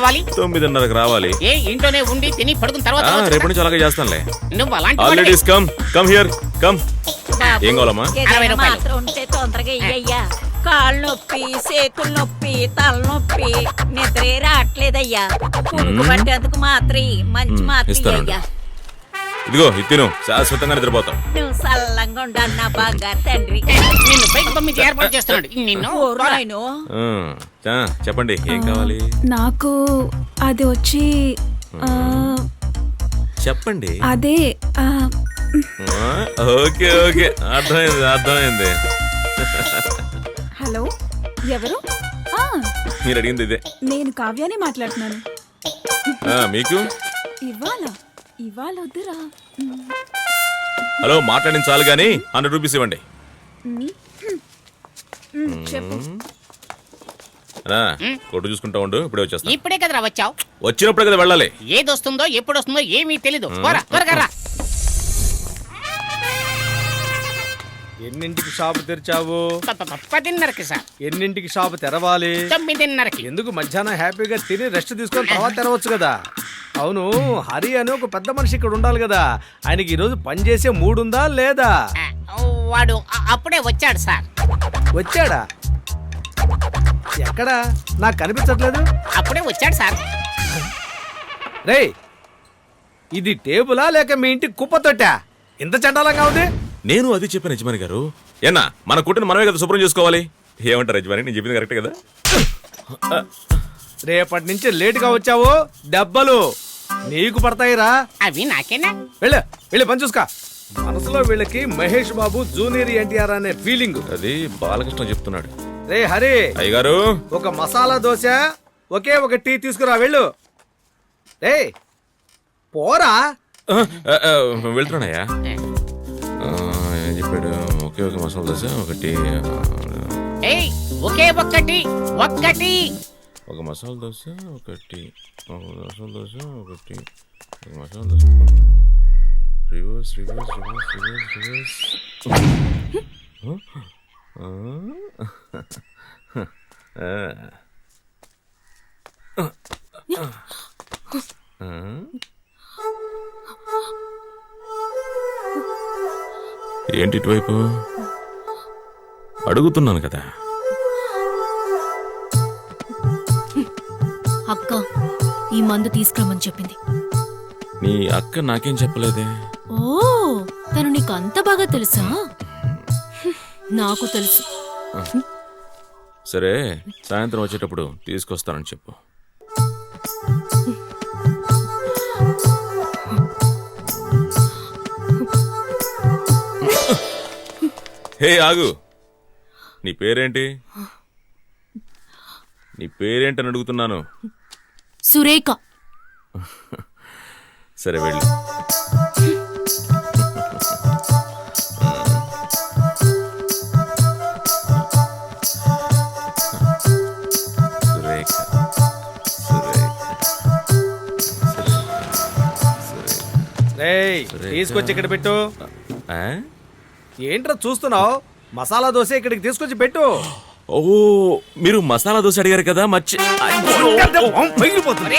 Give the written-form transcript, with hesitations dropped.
రావాలి? 9:30కి రావాలి. ఏ ఇంట్లోనే ఉండి తిని పడుకున్న తర్వాత రేపు నుంచి అలాగే చేస్తానులే. నువ్వు అలాంటి all ladies come here come. ఏం కావాలమ్మా? 60 రూపాయలు. మాత్రం ఉంటే తొందరగా ఇయ్యయ్యా. కాళ్ళు నొప్పి, చేతులు నొప్పి, తలనొప్పి, నిద్రే రావట్లేదయ్యా. పురుగు పట్టేందుకు మాత్రం మంచి మాత్రం ఇస్తానండి. ఇయ్యయ్యా. ఇదిగో ఇది తిను, శాశ్వతంగా నిద్రపోతాం. నువ్వు సల్లంగా ఉండాలి నా బంగారు తండ్రి. నిన్ను పైకి పంపించి ఏర్పాటు చేస్తున్నాడు నిన్ను. ఓరు నాయనో. చెప్పండి ఏం కావాలి? నాకు అది వచ్చి చెప్పండి. అదే ఓకే ఓకే అర్థమైంది. హలో, ఎవరు? మీరు అడిగింది ఇదే. నేను కావ్యాని మాట్లాడుతున్నాను. మీకు ఇవాళ వద్దురా. హలో, మాట్లాడిన చాలు గానీ 100 రూపీస్ ఇవ్వండి. చెప్పు. కొట్టు చూసుకుంటా ఉండు, ఇప్పుడే వచ్చేస్తా. ఇప్పుడే కదరా వచ్చావు? వచ్చినప్పుడే కదా వెళ్ళాలి. ఏది వస్తుందో ఎప్పుడు వస్తుందో ఏమీ తెలీదు. త్వరగా రా. ఎన్నింటికి షాపు తెరిచావు? 10:30కి సార్. ఎన్నింటికి షాపు తెరవాలి? 9:30కి. ఎందుకు మధ్యాహ్నం హ్యాపీగా తిని రెస్ట్ తీసుకొని తర్వాత తెరవచ్చు కదా. అవును, హరి అని ఒక పెద్ద మనిషి ఇక్కడ ఉండాలి కదా. ఆయనకి ఈరోజు పని చేసే మూడుందా లేదా? వాడు అప్పుడే వచ్చాడు సార్. వచ్చాడా? ఎక్కడా? నాకు కనిపించట్లేదు. అప్పుడే వచ్చాడు సార్. రేయ్, ఇది టేబులా లేక మీ ఇంటి కుప్పతొట్టా? ఇంత చండాలంగా ఉంది. నేను అది చెప్పాను యజమాని గారు. ఏనా మన కుట్టిని మనమే కదా శుభ్రం చేసుకోవాలి. ఏమంటారు యజమాని, నేను చెప్పింది కరెక్టే కదా? రేపటి నుంచి లేటుగా వచ్చావు దెబ్బలు నీకు పడతాయిరా. అవి నాకేనా? వెళ్ళి పని చూసుకో. మనసులో వీళ్ళకి మహేష్ బాబు జూనియర్ ఎన్టీఆర్ అనే ఫీలింగ్. అది బాలకృష్ణ చెప్తున్నాడు. రే హరి, అయ్యగారు ఒక మసాలా దోశ ఒకే ఒక టీ తీసుకురా. వెళ్ళు. రే పోరా. వెళ్తున్నానయ్యా. ఏం చెప్పాడు? ఒకే ఒక మసాలా దోశ ఒకటి. ఒకే ఒక్కటి. ఒక మసాలా దోశ ఒకటి. మసాలా దోశ ఒకటి. మసాలా దోశ. రివర్స్. ఏంటి ఇటువైపు? అడుగుతున్నాను కదా. అక్క ఈ మందు తీసుకురమ్మని చెప్పింది. నీ అక్క నాకేం చెప్పలేదే. ఓ, తను నీకు అంత బాగా తెలుసా? నాకు తెలుసు. సరే, సాయంత్రం వచ్చేటప్పుడు తీసుకొస్తానని చెప్పు. హే ఆగు, నీ పేరేంటి? అని అడుగుతున్నాను. సురేఖ. సరే వెళ్ళు. తీసుకొచ్చి ఇక్కడ పెట్టు. ఏంట్రా చూస్తున్నావు? మసాలా దోశ ఇక్కడికి తీసుకొచ్చి పెట్టు. ఓ, మీరు మసాలా దోశ అడిగారు కదా, పగిలిపోతుంది.